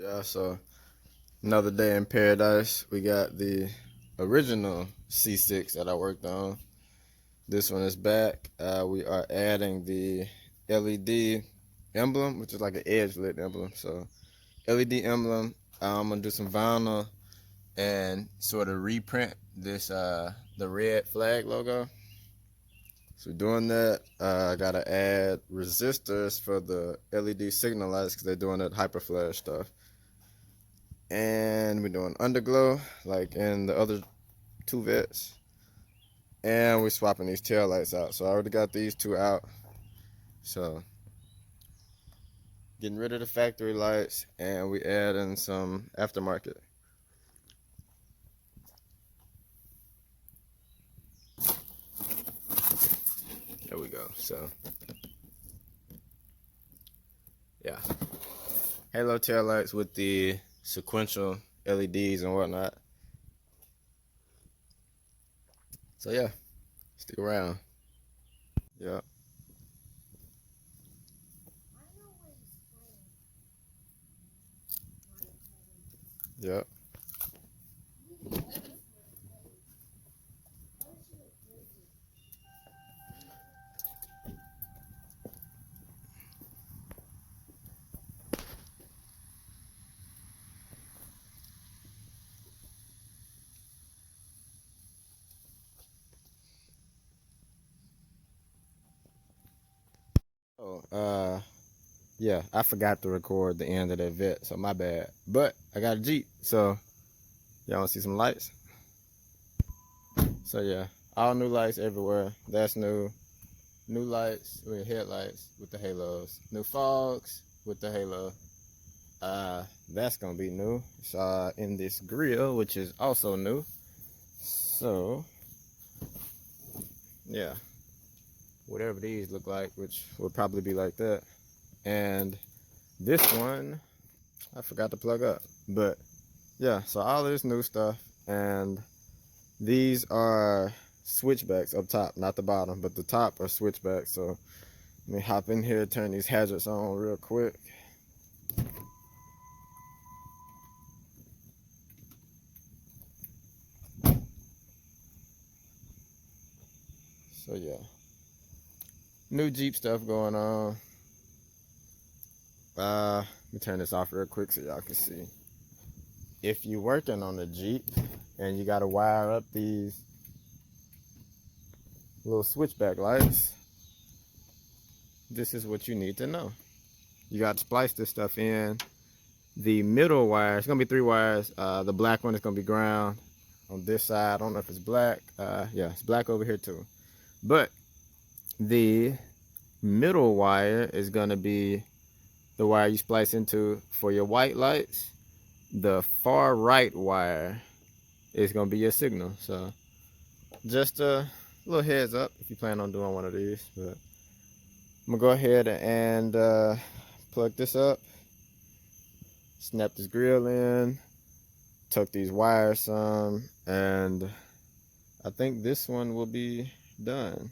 Yeah, so another day in paradise. We got the original C6 that I worked on. This one is back. We are adding the LED emblem, which is like an edge lit emblem. So LED emblem. I'm gonna do some vinyl and sort of reprint this the red flag logo. So doing that, I gotta add resistors for the LED signal lights because they're doing that hyperflash stuff. And we're doing underglow like in the other two vets, and we're swapping these tail lights out. So I already got these two out, so getting rid of the factory lights, and we adding some aftermarket. There we go. So yeah, halo tail lights with the sequential LEDs and whatnot. So yeah, stick around. Yeah. Yep. Oh, yeah, I forgot to record the end of that vet, so my bad. But I got a Jeep, so y'all wanna see some lights? So yeah, all new lights everywhere. That's new. New lights with headlights with the halos. New fogs with the halo. That's gonna be new. It's in this grill, which is also new. So yeah, whatever these look like, which will probably be like that. And this one, I forgot to plug up. But yeah, so all this new stuff, and these are switchbacks up top, not the bottom, but the top are switchbacks. So let me hop in here, turn these hazards on real quick. So yeah, new Jeep stuff going on. Let me turn this off real quick so y'all can see. If you're working on a Jeep and you gotta wire up these little switchback lights, this is what you need to know. You got to splice this stuff in. The middle wire, it's gonna be 3 wires. The black one is gonna be ground on this side. I don't know if it's black. Yeah, it's black over here too. But the middle wire is gonna be the wire you splice into for your white lights. The far right wire is gonna be your signal. So just a little heads up if you plan on doing one of these. But I'm gonna go ahead and plug this up, snap this grill in, tuck these wires some, and I think this one will be done.